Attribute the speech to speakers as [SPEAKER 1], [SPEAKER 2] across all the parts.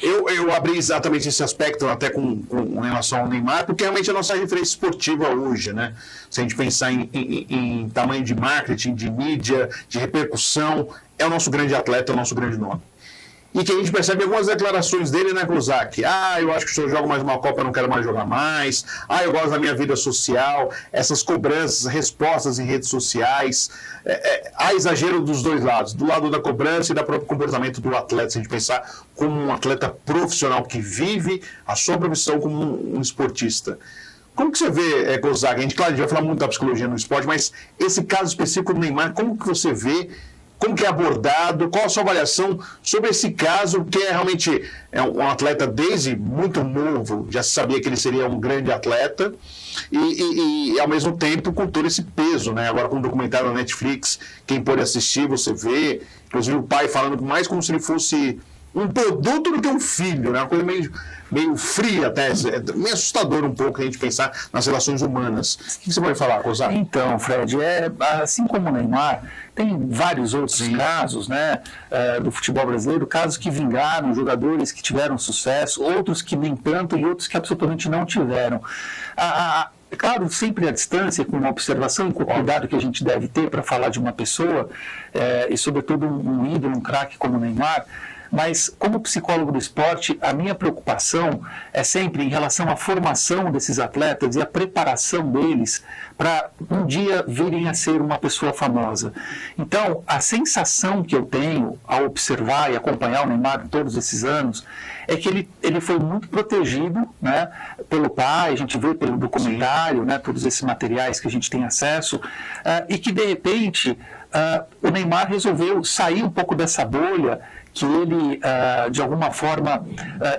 [SPEAKER 1] Eu abri exatamente esse aspecto até com relação ao Neymar, porque realmente é a nossa referência esportiva hoje, né? Se a gente pensar em tamanho de marketing, de mídia, de repercussão, é o nosso grande atleta, é o nosso grande nome. E que a gente percebe algumas declarações dele, né, Kozak? Eu acho que se eu jogo mais uma Copa, eu não quero mais jogar mais. Eu gosto da minha vida social. Essas cobranças, respostas em redes sociais. Há exagero dos dois lados. Do lado da cobrança e do próprio comportamento do atleta. Se a gente pensar como um atleta profissional que vive a sua profissão como um esportista. Como que você vê, Kozak? A gente vai falar muito da psicologia no esporte, mas esse caso específico do Neymar, como que você vê? Como que é abordado? Qual a sua avaliação sobre esse caso, que realmente um atleta desde muito novo, já se sabia que ele seria um grande atleta, e ao mesmo tempo com todo esse peso, né? Agora com o documentário da Netflix, quem pode assistir, você vê, inclusive o pai falando mais como se ele fosse um produto do que um filho, né? Uma coisa meio fria até, meio assustador um pouco a gente pensar nas relações humanas. O que você pode falar, Kozak?
[SPEAKER 2] Então, Fred, assim como o Neymar, tem vários outros casos, né, do futebol brasileiro, casos que vingaram, jogadores que tiveram sucesso, outros que nem tanto e outros que absolutamente não tiveram. É claro, sempre à distância, com uma observação e com o cuidado que a gente deve ter para falar de uma pessoa, e sobretudo um ídolo, um craque como o Neymar. Mas, como psicólogo do esporte, a minha preocupação é sempre em relação à formação desses atletas e à preparação deles para um dia virem a ser uma pessoa famosa. Então, a sensação que eu tenho ao observar e acompanhar o Neymar todos esses anos é que ele foi muito protegido, né, pelo pai, a gente vê pelo documentário, né, todos esses materiais que a gente tem acesso, e que, de repente, o Neymar resolveu sair um pouco dessa bolha que ele, de alguma forma,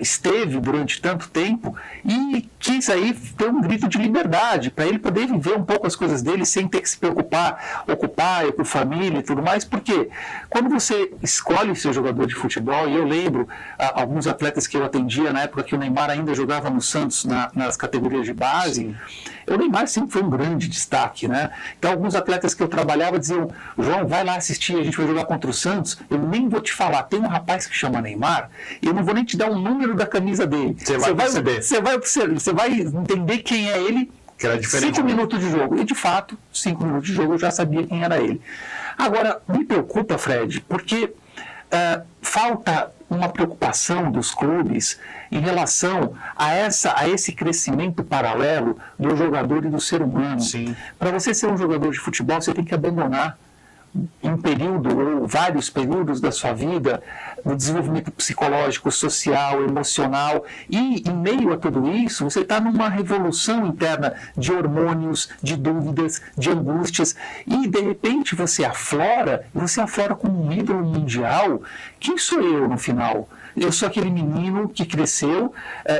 [SPEAKER 2] esteve durante tanto tempo e quis aí ter um grito de liberdade, para ele poder viver um pouco as coisas dele sem ter que se preocupar, ocupar com família e tudo mais, porque quando você escolhe ser jogador de futebol, e eu lembro alguns atletas que eu atendia na época que o Neymar ainda jogava no Santos, nas categorias de base, o Neymar sempre foi um grande destaque, né? Então, alguns atletas que eu trabalhava diziam: João, vai lá assistir, a gente vai jogar contra o Santos, eu nem vou te falar, tem um rapaz que chama Neymar, e eu não vou nem te dar o número da camisa dele. Você vai entender quem é ele.
[SPEAKER 1] Que era diferente.
[SPEAKER 2] 5 minutos de jogo. E, de fato, 5 minutos de jogo eu já sabia quem era ele. Agora, me preocupa, Fred, porque falta uma preocupação dos clubes em relação a esse crescimento paralelo do jogador e do ser humano. Para você ser um jogador de futebol, você tem que abandonar um período ou vários períodos da sua vida no desenvolvimento psicológico, social, emocional, e em meio a tudo isso você está numa revolução interna de hormônios, de dúvidas, de angústias, e de repente você aflora como um ídolo mundial. Quem sou eu no final? Eu sou aquele menino que cresceu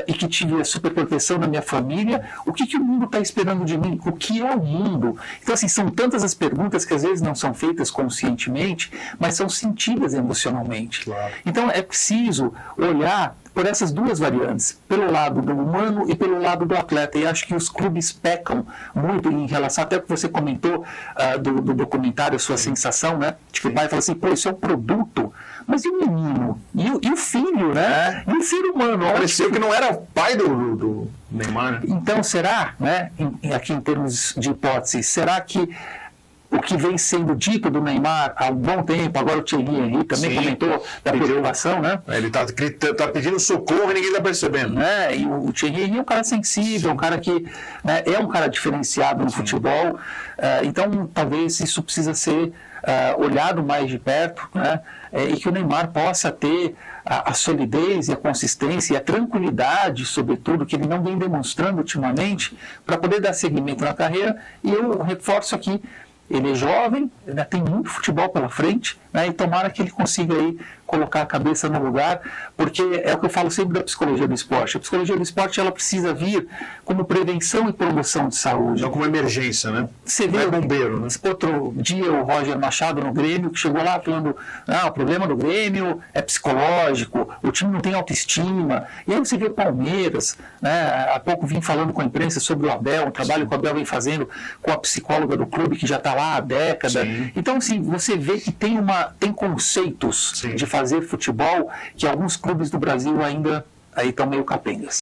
[SPEAKER 2] e que tive a superproteção da minha família. O que o mundo está esperando de mim? O que é o mundo? Então, assim, são tantas as perguntas que às vezes não são feitas conscientemente, mas são sentidas emocionalmente.
[SPEAKER 1] Claro.
[SPEAKER 2] Então, é preciso olhar por essas duas variantes, pelo lado do humano e pelo lado do atleta. E acho que os clubes pecam muito em relação, até o que você comentou do documentário, a sua sensação, né? De que o pai fala assim: pô, isso é um produto. Mas e o menino? E o filho, né? E o ser humano?
[SPEAKER 1] Pareceu que não era o pai do Neymar.
[SPEAKER 2] Então, será, né, aqui em termos de hipótese, será que o que vem sendo dito do Neymar há um bom tempo, agora o Thierry Henry também comentou da preocupação, né?
[SPEAKER 1] Ele está pedindo socorro e ninguém está percebendo.
[SPEAKER 2] E o Thierry Henry é um cara sensível, um cara que, né, é um cara diferenciado no futebol, então talvez isso precisa ser olhado mais de perto, né? E que o Neymar possa ter a solidez e a consistência e a tranquilidade, sobretudo, que ele não vem demonstrando ultimamente, para poder dar seguimento na carreira. E eu reforço aqui, ele é jovem, ainda tem muito futebol pela frente, né, e tomara que ele consiga aí colocar a cabeça no lugar, porque é o que eu falo sempre da psicologia do esporte. A psicologia do esporte, ela precisa vir como prevenção e promoção de saúde.
[SPEAKER 1] Não como emergência, né?
[SPEAKER 2] Você vê
[SPEAKER 1] bombeiro, né?
[SPEAKER 2] Outro dia o Roger Machado no Grêmio, que chegou lá falando: o problema do Grêmio é psicológico, o time não tem autoestima. E aí você vê o Palmeiras, né? Há pouco vim falando com a imprensa sobre o Abel, um trabalho que o Abel vem fazendo com a psicóloga do clube, que já está lá há décadas. Então, assim, você vê que tem conceitos de fazer fazer futebol que alguns clubes do Brasil ainda aí estão meio capengas.